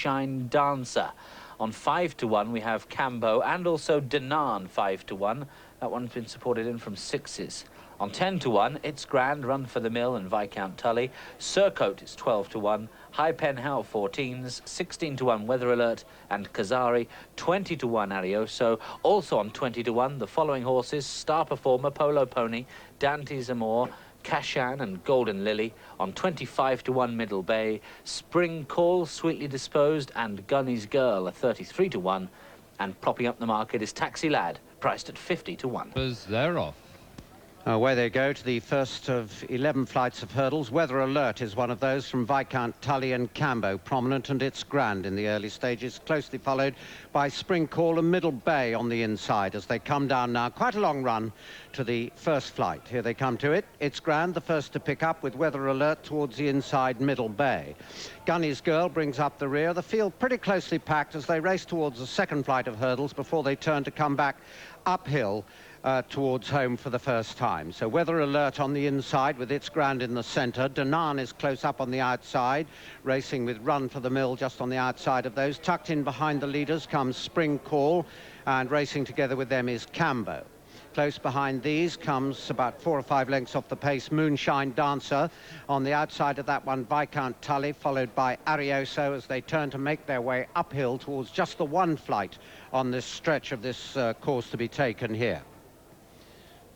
Moonshine Dancer. On 5 to 1, we have Cambo and also Denan 5 to 1. That one's been supported in from 6s. On 10 to 1, It's Grand, Run for the Mill and Viscount Tully. Surcoat is 12 to 1. High Pen How 14s. 16 to 1, Weather Alert and Kazari. 20 to 1, Arioso. Also on 20 to 1, the following horses: Star Performer, Polo Pony, Dante Zamor, Kashan and Golden Lily. On 25 to 1, Middle Bay, Spring Call, Sweetly Disposed and Gunny's Girl, a 33 to 1. And propping up the market is Taxi Lad, priced at 50 to 1. They're off. Away they go to the first of 11 flights of hurdles. Weather Alert is one of those from Viscount Tully and Cambo, prominent, and It's Grand in the early stages, closely followed by Spring Call and Middle Bay on the inside as they come down now. Quite a long run to the first flight. Here they come to it. It's Grand, the first to pick up, with Weather Alert towards the inside Middle Bay. Gunny's Girl brings up the rear. The field pretty closely packed as they race towards the second flight of hurdles before they turn to come back uphill towards home for the first time. So Weather Alert on the inside with It's Grand in the centre. Denan is close up on the outside, racing with Run for the Mill just on the outside of those. Tucked in behind the leaders comes Spring Call, and racing together with them is Cambo. Close behind these comes, about 4 or 5 lengths off the pace, Moonshine Dancer. On the outside of that one, Viscount Tully, followed by Arioso as they turn to make their way uphill towards just the one flight on this stretch of this course to be taken here.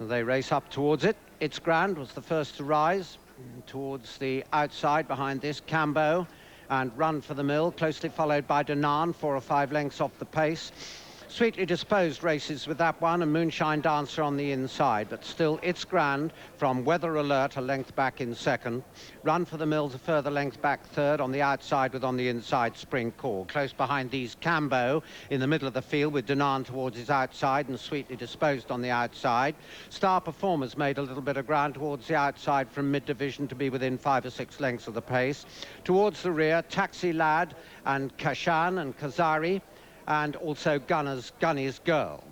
They race up towards it. It's Grand was the first to rise. Towards the outside behind this, Cambo and Run for the Mill, closely followed by Denan, 4 or 5 lengths off the pace. Sweetly Disposed races with that one, and Moonshine Dancer on the inside, but still It's Grand from Weather Alert a length back in second. Run for the Mill's a further length back third on the outside, with on the inside Spring Call. Close behind these, Cambo in the middle of the field with Denan towards his outside and Sweetly Disposed on the outside. Star Performers made a little bit of ground towards the outside from mid-division to be within 5 or 6 lengths of the pace. Towards the rear, Taxi Lad and Kashan and Kazari, and also Gunny's Girl.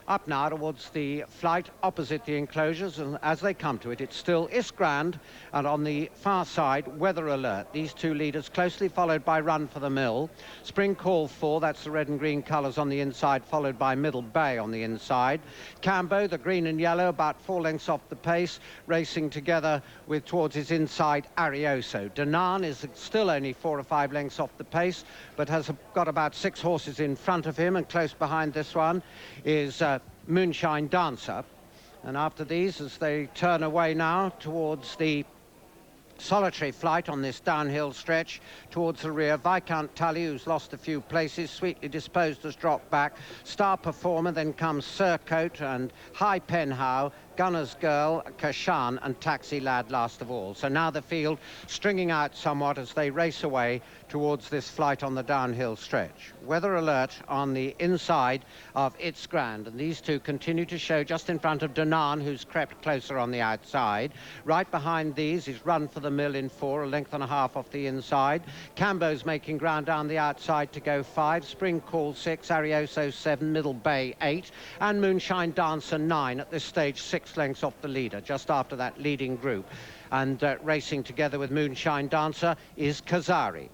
Up now towards the flight opposite the enclosures, and as they come to it, it's still It's Grand, and on the far side, Weather Alert. These two leaders closely followed by Run for the Mill. Spring Call 4, that's the red and green colours on the inside, followed by Middle Bay on the inside. Cambo, the green and yellow, about 4 lengths off the pace, racing together with towards his inside Arioso. Denan is still only 4 or 5 lengths off the pace, but has got about 6 horses in front of him, and close behind this one is Moonshine Dancer. And after these, as they turn away now towards the solitary flight on this downhill stretch, towards the rear, Viscount Tully, who's lost a few places, Sweetly Disposed has dropped back. Star Performer, then comes Surcoat and High Pen How, Gunner's Girl, Kashan and Taxi Lad last of all. So now the field stringing out somewhat as they race away towards this flight on the downhill stretch. Weather Alert on the inside of It's Grand, and these two continue to show just in front of Denan, who's crept closer on the outside. Right behind these is Run for the Mill in 4, a length and a half off the inside. Cambo's making ground down the outside to go 5, Spring Call 6, Arioso 7, Middle Bay 8, and Moonshine Dancer 9, at this stage 6 lengths off the leader, just after that leading group. And racing together with Moonshine Dancer is Kazari.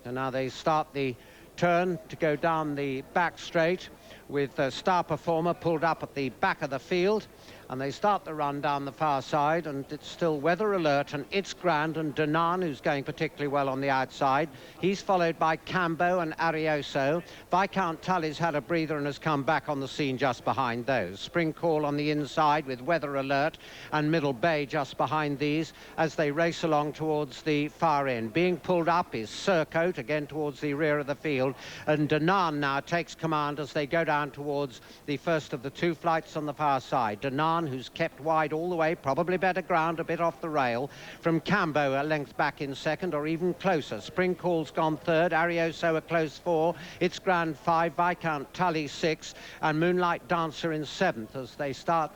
And now they start the turn to go down the back straight with Star Performer pulled up at the back of the field, and they start the run down the far side, and it's still Weather Alert and It's Grand and Denan, who's going particularly well on the outside. He's followed by Cambo and Arioso. Viscount Tully's had a breather and has come back on the scene just behind those. Spring Call on the inside with Weather Alert and Middle Bay just behind these as they race along towards the far end. Being pulled up is Surcoat, again towards the rear of the field, and Denan now takes command as they go down towards the first of the 2 flights on the far side. Denan, who's kept wide all the way, probably better ground a bit off the rail, from Cambo a length back in second or even closer. Spring Call's gone third, Arioso a close 4, It's Grand 5, Viscount Tully 6, and Moonlight Dancer in 7th as they start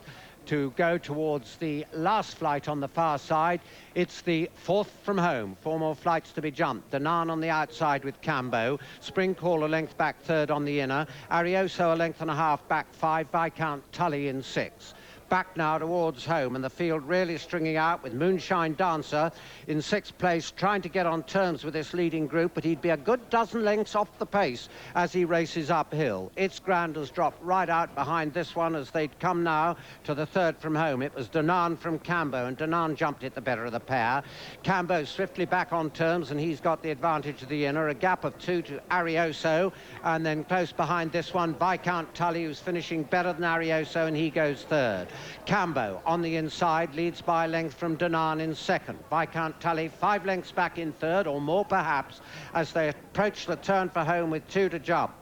to go towards the last flight on the far side. It's the 4th from home. 4 more flights to be jumped. Denan on the outside with Cambo. Spring Call a length back 3rd on the inner. Arioso a length and a half back 5. Viscount Tully in 6. back now towards home, and the field really stringing out with Moonshine Dancer in 6th place, trying to get on terms with this leading group, but he'd be a good dozen lengths off the pace as he races uphill. It's Grand has dropped right out behind this one as they'd come now to the 3rd from home. It was Danan from Cambo, and Danan jumped it the better of the pair. Cambo swiftly back on terms, and he's got the advantage of the inner, a gap of 2 to Arioso, and then close behind this one, Viscount Tully, who's finishing better than Arioso, and he goes 3rd. Cambo on the inside leads by a length from Danan in 2nd. Viscount Tully 5 lengths back in 3rd, or more perhaps, as they approach the turn for home with 2 to jump.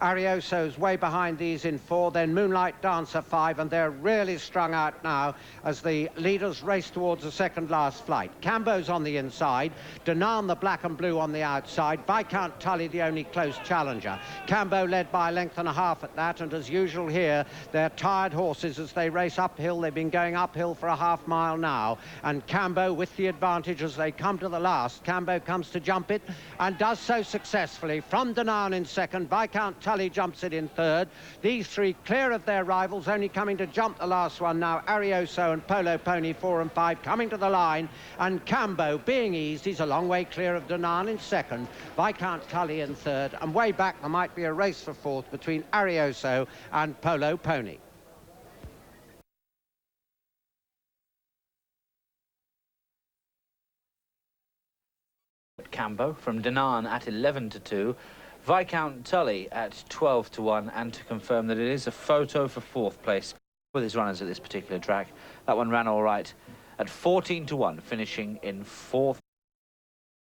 Arioso's way behind these in 4, then Moonlight Dancer 5, and they're really strung out now as the leaders race towards the second last flight. Cambo's on the inside, Danan the black and blue on the outside, Viscount Tully the only close challenger. Cambo led by a length and a half at that, and as usual here, they're tired horses as they race uphill. They've been going uphill for a half mile now, and Cambo with the advantage as they come to the last. Cambo comes to jump it and does so successfully from Danan in 2nd. Viscount Tully jumps it in 3rd. These 3 clear of their rivals, only coming to jump the last one now. Arioso and Polo Pony 4 and 5 coming to the line, and Cambo being eased, he's a long way clear of Danan in 2nd. Viscount Tully in 3rd, and way back there might be a race for 4th between Arioso and Polo Pony. Cambo from Danan at 11 to 2. Viscount Tully at 12 to 1, and to confirm that it is a photo for 4th place with his runners at this particular track. That one ran all right at 14 to 1, finishing in 4th